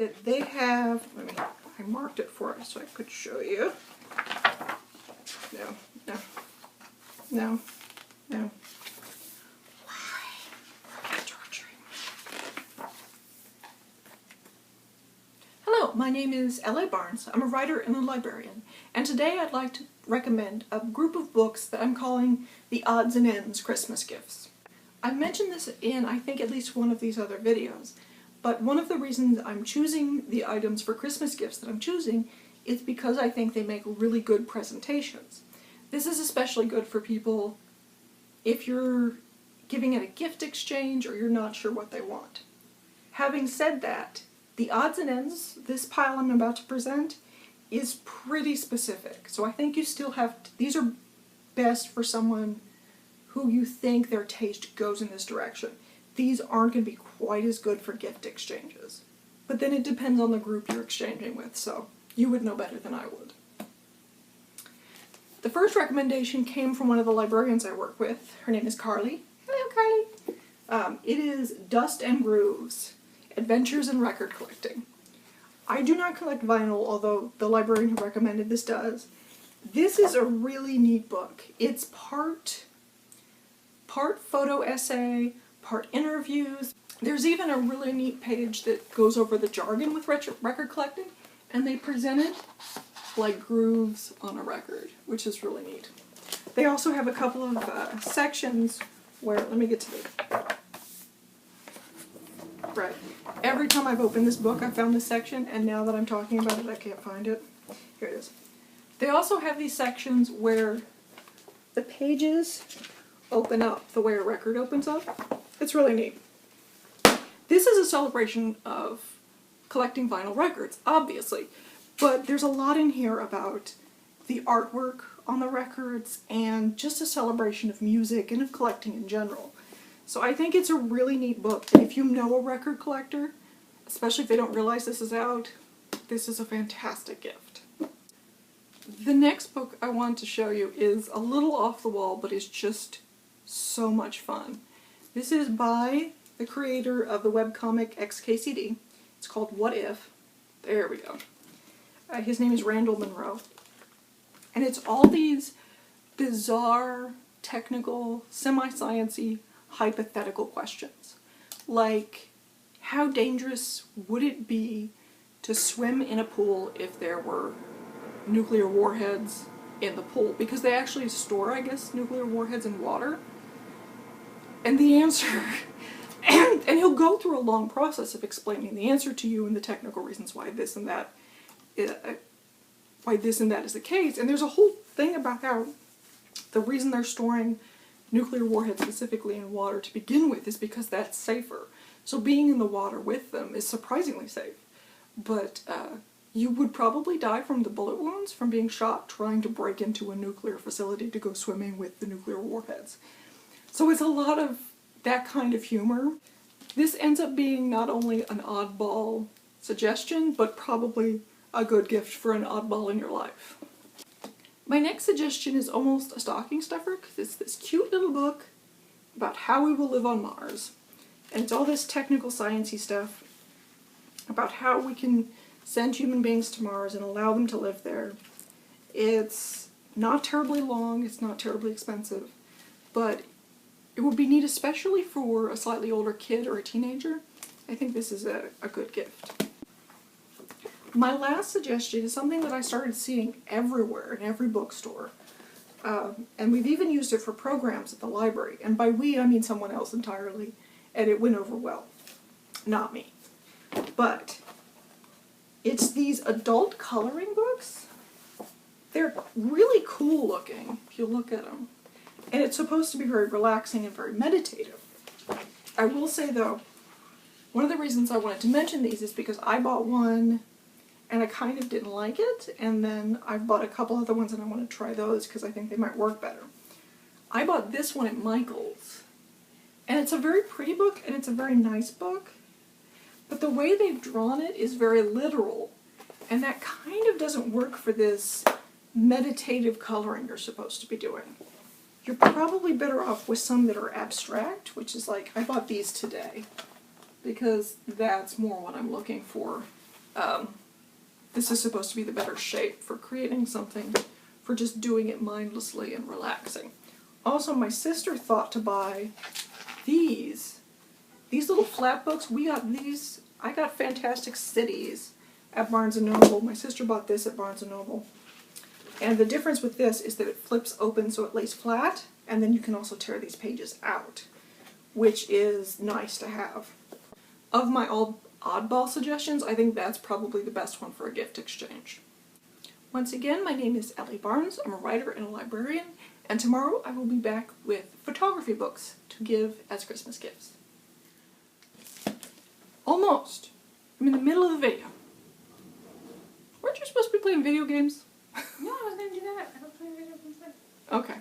that they have, I marked it for us so I could show you. No. Why are you torturing me? Hello, my name is L.A. Barnes. I'm a writer and a librarian, and today I'd like to recommend a group of books that I'm calling the Odds and Ends Christmas Gifts. I've mentioned this in, I think, at least one of these other videos, but one of the reasons I'm choosing the items for Christmas gifts that I'm choosing is because I think they make really good presentations. This is especially good for people if you're giving it a gift exchange or you're not sure what they want. Having said that, the odds and ends, this pile I'm about to present, is pretty specific. So I think you still have to, these are best for someone who you think their taste goes in this direction. These aren't going to be quite as good for gift exchanges. But then it depends on the group you're exchanging with, so you would know better than I would. The first recommendation came from one of the librarians I work with. Her name is Carly. Hello, Carly. It is Dust and Grooves, Adventures in Record Collecting. I do not collect vinyl, although the librarian who recommended this does. This is a really neat book. It's part photo essay, part interviews. There's even a really neat page that goes over the jargon with record collecting, and they present it like grooves on a record, which is really neat. They also have a couple of sections where, let me get to the... Right. Every time I've opened this book, I found this section, and now that I'm talking about it, I can't find it. Here it is. They also have these sections where the pages open up the way a record opens up. It's really neat. This is a celebration of collecting vinyl records, obviously, but there's a lot in here about the artwork on the records and just a celebration of music and of collecting in general. So I think it's a really neat book. If you know a record collector, especially if they don't realize this is out, this is a fantastic gift. The next book I want to show you is a little off the wall, but it's just so much fun. This is by the creator of the webcomic XKCD. It's called What If? There we go. His name is Randall Monroe. And it's all these bizarre, technical, semi-sciencey, hypothetical questions. Like, how dangerous would it be to swim in a pool if there were nuclear warheads in the pool? Because they actually store, I guess, nuclear warheads in water. And the answer... and he'll go through a long process of explaining the answer to you and the technical reasons why this and that is the case. And there's a whole thing about how the reason they're storing nuclear warheads specifically in water to begin with is because that's safer. So being in the water with them is surprisingly safe. But you would probably die from the bullet wounds from being shot trying to break into a nuclear facility to go swimming with the nuclear warheads. So it's a lot of that kind of humor. This ends up being not only an oddball suggestion, but probably a good gift for an oddball in your life. My next suggestion is almost a stocking stuffer, because it's this cute little book about how we will live on Mars. And it's all this technical sciencey stuff about how we can send human beings to Mars and allow them to live there. It's not terribly long, it's not terribly expensive, but it would be neat especially for a slightly older kid or a teenager. I think this is a good gift. My last suggestion is something that I started seeing everywhere in every bookstore. And we've even used it for programs at the library. And by we, I mean someone else entirely. And it went over well. Not me. But it's these adult coloring books. They're really cool looking, if you look at them. And it's supposed to be very relaxing and very meditative. I will say, though, one of the reasons I wanted to mention these is because I bought one and I kind of didn't like it, and then I bought a couple other ones and I want to try those because I think they might work better. I bought this one at Michael's, and it's a very pretty book and it's a very nice book, but the way they've drawn it is very literal, and that kind of doesn't work for this meditative coloring you're supposed to be doing. You're probably better off with some that are abstract, which is like, I bought these today, because that's more what I'm looking for this is supposed to be the better shape for creating something, for just doing it mindlessly and relaxing. Also, my sister thought to buy these little flat books. We got these, I got Fantastic Cities at Barnes & Noble. My sister bought this at Barnes & Noble. And the difference with this is that it flips open so it lays flat, and then you can also tear these pages out, which is nice to have. Of my Oddball suggestions, I think that's probably the best one for a gift exchange. Once again, my name is Ellie Barnes. I'm a writer and a librarian, and tomorrow I will be back with photography books to give as Christmas gifts. Almost. I'm in the middle of the video. Weren't you supposed to be playing video games? No, I was going to do that. I don't play video games then. Okay.